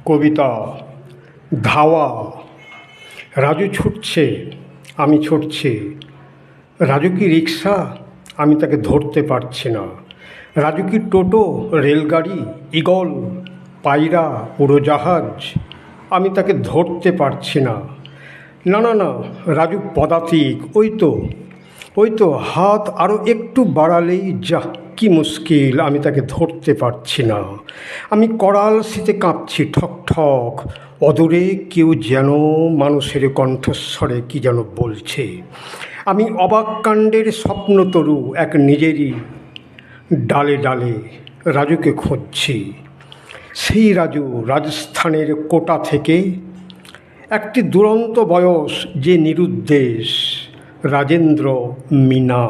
কবিতা ধাওয়া। রাজু ছুটছে, আমি ছুটছি। রাজু কি রিক্সা? আমি তাকে ধরতে পারছি না। রাজু কি টোটো, রেলগাড়ি, ঈগল, পায়রা, উড়োজাহাজ? আমি তাকে ধরতে পারছি না। না না না, রাজু পদাতিক। ওই তো হাত আরও একটু বাড়ালেই, যাহ কি মুশকিল, আমি তাকে ধরতে পারছি না। আমি করাল শীতে কাঁপছি ঠক ঠক। অদূরে কেউ যেন মানুষের কণ্ঠস্বরে কি যেন বলছে। আমি অবাক কাণ্ডের স্বপ্নতরু এক নিজেরই ডালে ডালে রাজুকে খুঁজছি। সেই রাজু রাজস্থানের কোটা থেকে, একটি দুরন্ত বয়স যে নিরুদ্দেশ, রাজেন্দ্র মীনা।